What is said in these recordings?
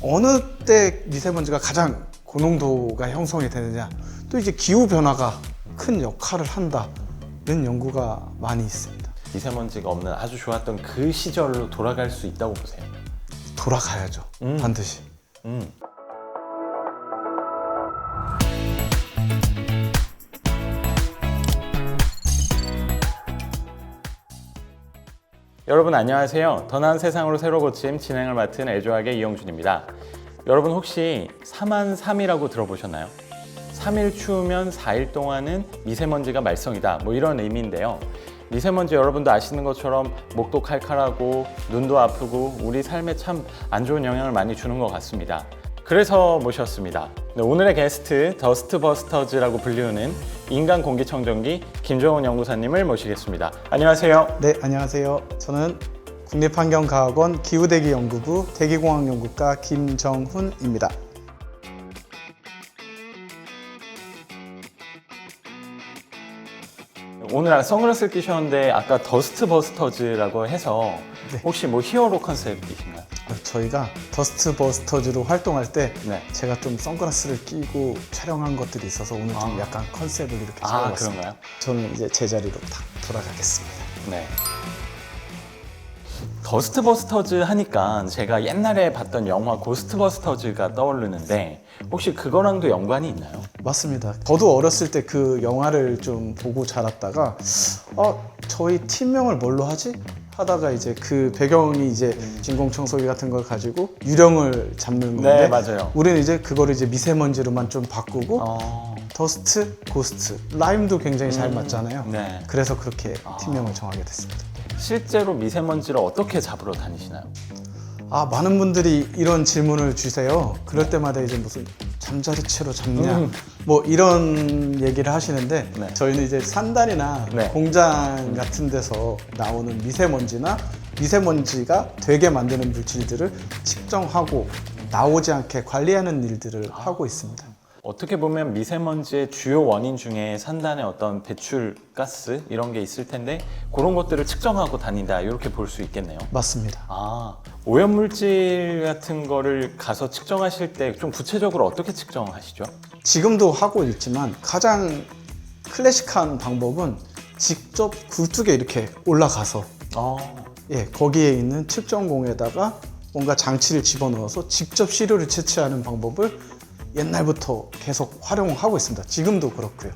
어느 때 미세먼지가 가장 고농도가 형성이 되느냐, 또 이제 기후 변화가 큰 역할을 한다는 연구가 많이 있습니다. 미세먼지가 없는 아주 좋았던 그 시절로 돌아갈 수 있다고 보세요? 돌아가야죠. 반드시. 여러분 안녕하세요. 더 나은 세상으로 새로 고침 진행을 맡은 애조하게 이영준입니다. 여러분 혹시 3한3이라고 들어보셨나요? 3일 추우면 4일 동안은 미세먼지가 말썽이다, 뭐 이런 의미인데요. 미세먼지 여러분도 아시는 것처럼 목도 칼칼하고 눈도 아프고 우리 삶에 참 안 좋은 영향을 많이 주는 것 같습니다. 그래서 모셨습니다. 네, 오늘의 게스트 더스트 버스터즈라고 불리우는 인간 공기청정기 김정훈 연구사님을 모시겠습니다. 안녕하세요. 네, 안녕하세요. 저는 국립환경과학원 기후대기연구부 대기공학연구과 김정훈입니다. 오늘 선글라스를 끼셨는데 아까 더스트 버스터즈라고 해서 네. 혹시 뭐 히어로 컨셉이신가요? 저희가 더스트 버스터즈로 활동할 때 네. 제가 좀 선글라스를 끼고 촬영한 것들이 있어서 오늘 좀 약간 컨셉을 이렇게 잡아봤습니다. 그런가요? 저는 이제 제자리로 딱 돌아가겠습니다. 네. 더스트 버스터즈 하니까 제가 옛날에 봤던 영화 고스트버스터즈가 떠오르는데 혹시 그거랑도 연관이 있나요? 맞습니다. 저도 어렸을 때 그 영화를 좀 보고 자랐다가 저희 팀명을 뭘로 하지? 하다가 이제 그 배경이 이제 진공청소기 같은 걸 가지고 유령을 잡는 건데 네, 맞아요. 우리는 이제 그거를 이제 미세먼지로만 좀 바꾸고 더스트, 고스트 라임도 굉장히 잘 맞잖아요. 네. 그래서 그렇게 팀명을 정하게 됐습니다. 실제로 미세먼지를 어떻게 잡으러 다니시나요? 많은 분들이 이런 질문을 주세요. 그럴 때마다 이제 무슨 잠자리 채로 잡냐 뭐 이런 얘기를 하시는데 네. 저희는 이제 산단이나 네. 공장 같은 데서 나오는 미세먼지나 미세먼지가 되게 만드는 물질들을 측정하고 나오지 않게 관리하는 일들을 하고 있습니다. 어떻게 보면 미세먼지의 주요 원인 중에 산단의 어떤 배출 가스 이런 게 있을 텐데 그런 것들을 측정하고 다닌다, 이렇게 볼 수 있겠네요. 맞습니다. 오염물질 같은 거를 가서 측정하실 때 좀 구체적으로 어떻게 측정하시죠? 지금도 하고 있지만 가장 클래식한 방법은 직접 굴뚝에 이렇게 올라가서 거기에 있는 측정공에다가 뭔가 장치를 집어넣어서 직접 시료를 채취하는 방법을 옛날부터 계속 활용하고 있습니다. 지금도 그렇고요.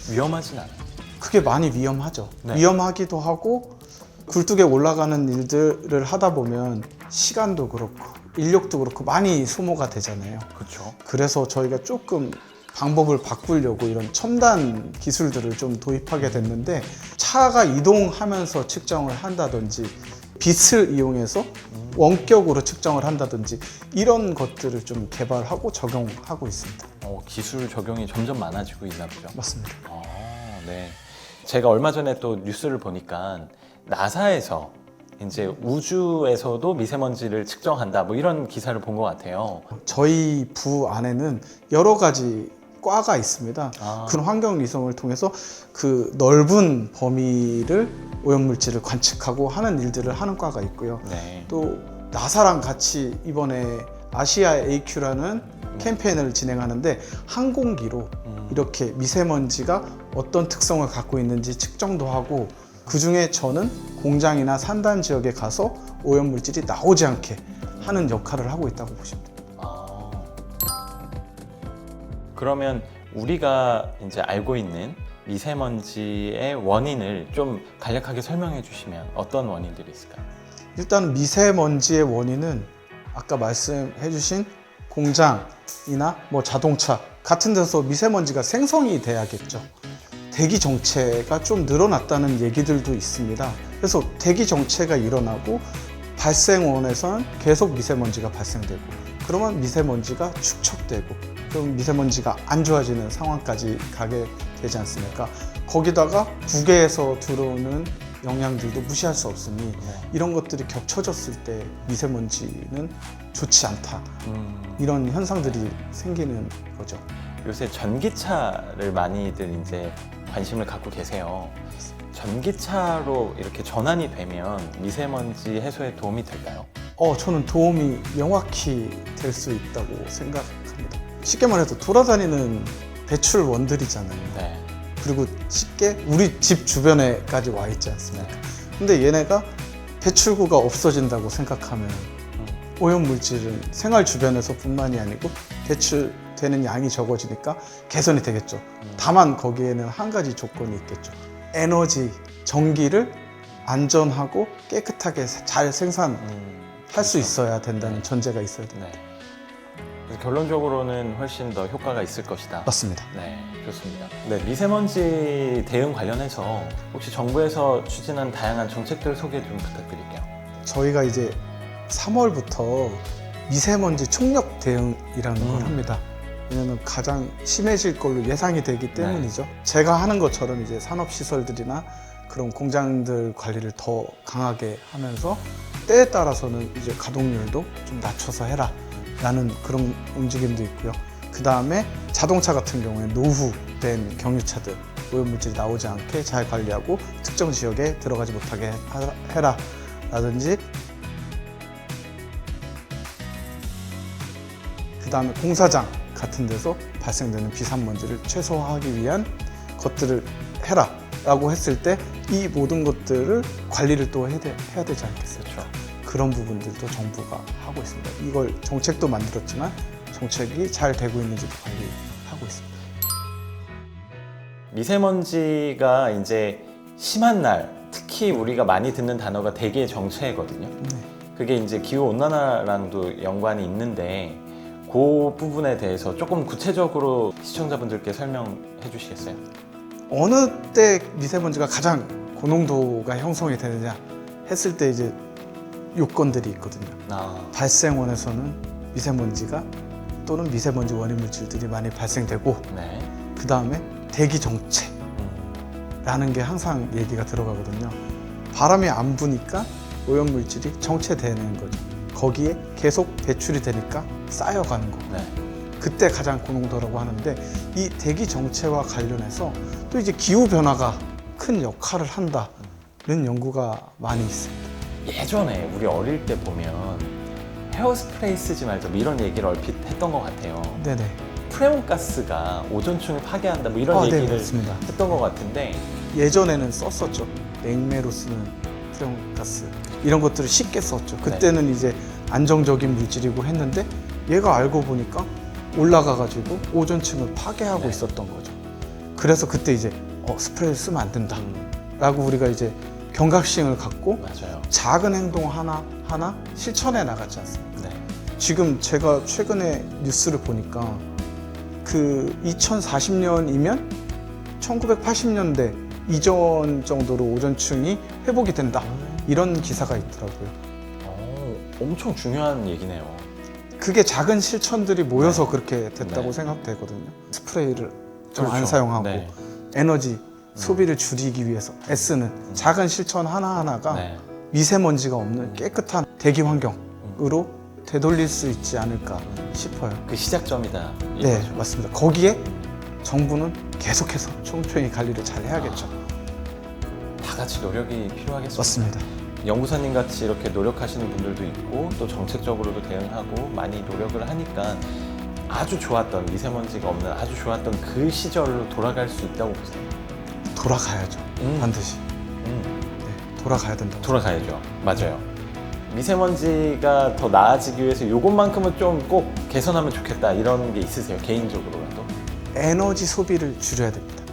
위험하진 않아요? 그게 많이 위험하죠. 네. 위험하기도 하고 굴뚝에 올라가는 일들을 하다 보면 시간도 그렇고 인력도 그렇고 많이 소모가 되잖아요. 그렇죠. 그래서 저희가 조금 방법을 바꾸려고 이런 첨단 기술들을 좀 도입하게 됐는데 차가 이동하면서 측정을 한다든지 빛을 이용해서 원격으로 측정을 한다든지 이런 것들을 좀 개발하고 적용하고 있습니다. 기술 적용이 점점 많아지고 있나 보죠. 맞습니다. 네. 제가 얼마 전에 또 뉴스를 보니까 나사에서 이제 우주에서도 미세먼지를 측정한다, 뭐 이런 기사를 본 것 같아요. 저희 부 안에는 여러 가지 과가 있습니다. 그 환경 위성을 통해서 그 넓은 범위를 오염물질을 관측하고 하는 일들을 하는 과가 있고요. 네. 또 나사랑 같이 이번에 아시아 AQ라는 캠페인을 진행하는데 항공기로 이렇게 미세먼지가 어떤 특성을 갖고 있는지 측정도 하고, 그 중에 저는 공장이나 산단 지역에 가서 오염물질이 나오지 않게 하는 역할을 하고 있다고 보시면 됩니다. 그러면 우리가 이제 알고 있는 미세먼지의 원인을 좀 간략하게 설명해 주시면 어떤 원인들이 있을까요? 일단 미세먼지의 원인은 아까 말씀해 주신 공장이나 뭐 자동차 같은 데서 미세먼지가 생성이 돼야겠죠. 대기 정체가 좀 늘어났다는 얘기들도 있습니다. 그래서 대기 정체가 일어나고 발생원에서는 계속 미세먼지가 발생되고, 그러면 미세먼지가 축적되고, 그럼 미세먼지가 안 좋아지는 상황까지 가게 되지 않습니까? 거기다가 국외에서 들어오는 영향들도 무시할 수 없으니 이런 것들이 겹쳐졌을 때 미세먼지는 좋지 않다, 이런 현상들이 생기는 거죠. 요새 전기차를 많이들 이제 관심을 갖고 계세요. 전기차로 이렇게 전환이 되면 미세먼지 해소에 도움이 될까요? 저는 도움이 명확히 될 수 있다고 생각합니다. 쉽게 말해서 돌아다니는 배출원들이잖아요. 네. 그리고 쉽게 우리 집 주변에까지 와 있지 않습니까? 네. 근데 얘네가 배출구가 없어진다고 생각하면 오염물질은 생활 주변에서 뿐만이 아니고 배출되는 양이 적어지니까 개선이 되겠죠. 다만 거기에는 한 가지 조건이 있겠죠. 에너지, 전기를 안전하고 깨끗하게 잘 생산할 수 있어야 된다는 전제가 있어야 됩니다. 네. 그래서 결론적으로는 훨씬 더 효과가 있을 것이다. 맞습니다. 네, 좋습니다. 네, 미세먼지 대응 관련해서 혹시 정부에서 추진한 다양한 정책들 소개 좀 부탁드릴게요. 저희가 이제 3월부터 미세먼지 총력 대응이라는 걸 합니다. 왜냐하면 가장 심해질 걸로 예상이 되기 때문이죠. 제가 하는 것처럼 이제 산업시설들이나 그런 공장들 관리를 더 강하게 하면서 때에 따라서는 이제 가동률도 좀 낮춰서 해라 라는 그런 움직임도 있고요. 그 다음에 자동차 같은 경우에 노후된 경유차들 오염물질이 나오지 않게 잘 관리하고 특정 지역에 들어가지 못하게 해라 라든지, 그 다음에 공사장 같은 데서 발생되는 비산먼지를 최소화하기 위한 것들을 해라 라고 했을 때 이 모든 것들을 관리를 또 해야 되지 않겠어요? 그렇죠. 그런 부분들도 정부가 하고 있습니다. 이걸 정책도 만들었지만 정책이 잘 되고 있는지도 관리하고 있습니다. 미세먼지가 이제 심한 날, 특히 우리가 많이 듣는 단어가 대기 정체거든요. 그게 이제 기후 온난화랑도 연관이 있는데 그 부분에 대해서 조금 구체적으로 시청자분들께 설명해 주시겠어요? 어느 때 미세먼지가 가장 고농도가 형성이 되느냐 했을 때 이제 요건들이 있거든요. 발생원에서는 미세먼지가 또는 미세먼지 원인 물질들이 많이 발생되고, 네. 그 다음에 대기 정체라는 게 항상 얘기가 들어가거든요. 바람이 안 부니까 오염 물질이 정체되는 거죠. 거기에 계속 배출이 되니까 쌓여가는 거고. 네. 그때 가장 고농도라고 하는데, 이 대기 정체와 관련해서 또 이제 기후 변화가 큰 역할을 한다는 연구가 많이 있습니다. 예전에 우리 어릴 때 보면 헤어스프레이 쓰지 말자 뭐 이런 얘기를 얼핏 했던 것 같아요. 네네. 프레온가스가 오존층을 파괴한다 뭐 이런 네, 얘기를 맞습니다. 했던 것 같은데 예전에는 썼었죠. 냉매로 쓰는 프레온가스 이런 것들을 쉽게 썼죠. 그때는 이제 안정적인 물질이고 했는데 얘가 알고 보니까 올라가가지고 오존층을 파괴하고 있었던 거죠. 그래서 그때 이제 스프레이를 쓰면 안 된다 라고 우리가 이제 경각심을 갖고 맞아요. 작은 행동 하나 실천해 나갔지 않습니까? 네. 지금 제가 최근에 뉴스를 보니까 그 2040년이면 1980년대 이전 정도로 오존층이 회복이 된다 이런 기사가 있더라고요. 엄청 중요한 얘기네요. 그게 작은 실천들이 모여서 네. 그렇게 됐다고 네. 생각되거든요. 스프레이를 좀 안 그렇죠. 사용하고 네. 에너지 소비를 줄이기 위해서 애쓰는 작은 실천 하나하나가 네. 미세먼지가 없는 깨끗한 대기 환경으로 되돌릴 수 있지 않을까 싶어요. 그 시작점이다. 네, 이거죠. 맞습니다. 거기에 정부는 계속해서 촘촘히 관리를 잘 해야겠죠. 다 같이 노력이 필요하겠습니다. 맞습니다. 연구사님 같이 이렇게 노력하시는 분들도 있고 또 정책적으로도 대응하고 많이 노력을 하니까 아주 좋았던 미세먼지가 없는 아주 좋았던 그 시절로 돌아갈 수 있다고 보세요. 돌아가야죠. 반드시. 음. 네, 돌아가야 된다고. 돌아가야죠. 맞아요. 미세먼지가 더 나아지기 위해서 이것만큼은 좀 꼭 개선하면 좋겠다 이런 게 있으세요? 개인적으로라도? 에너지 소비를 줄여야 됩니다.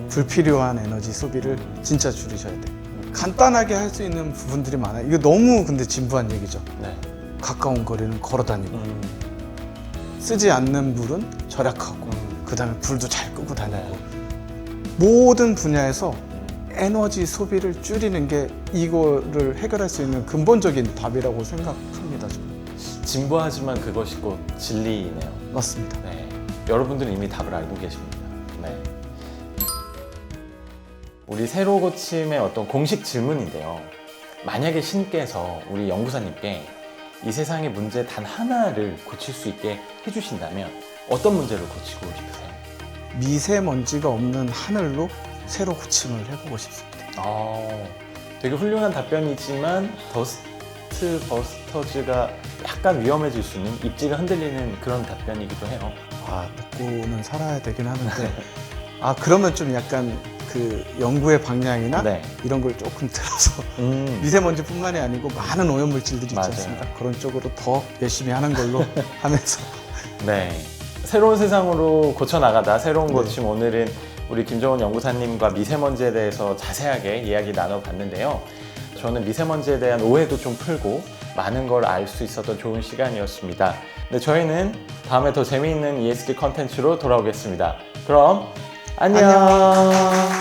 불필요한 에너지 소비를 진짜 줄이셔야 돼요. 간단하게 할 수 있는 부분들이 많아요. 이거 너무 근데 진부한 얘기죠. 네. 가까운 거리는 걸어 다니고 쓰지 않는 물은 절약하고 그 다음에 불도 잘 끄고 다니고 모든 분야에서 에너지 소비를 줄이는 게 이거를 해결할 수 있는 근본적인 답이라고 생각합니다. 저는. 진부하지만 그것이 곧 진리네요. 맞습니다. 네. 여러분들은 이미 답을 알고 계십니다. 네. 우리 세로 고침의 어떤 공식 질문인데요. 만약에 신께서 우리 연구사님께 이 세상의 문제 단 하나를 고칠 수 있게 해주신다면 어떤 문제를 고치고 싶으세요? 미세먼지가 없는 하늘로 새로 고침을 해보고 싶습니다. 되게 훌륭한 답변이지만 더 고스트 버스터즈가 약간 위험해질 수 있는, 입지가 흔들리는 그런 답변이기도 해요. 먹고는 살아야 되긴 하는데 그러면 좀 약간 그 연구의 방향이나 네. 이런 걸 조금 들어서 미세먼지뿐만이 아니고 많은 오염물질들이 있지 맞아요. 않습니까? 그런 쪽으로 더 열심히 하는 걸로 하면서 네. 새로운 세상으로 고쳐나가다 새로운 네. 고침. 오늘은 우리 김정은 연구사님과 미세먼지에 대해서 자세하게 이야기 나눠봤는데요. 저는 미세먼지에 대한 오해도 좀 풀고 많은 걸 알 수 있었던 좋은 시간이었습니다. 네, 저희는 다음에 더 재미있는 ESG 컨텐츠로 돌아오겠습니다. 그럼 안녕.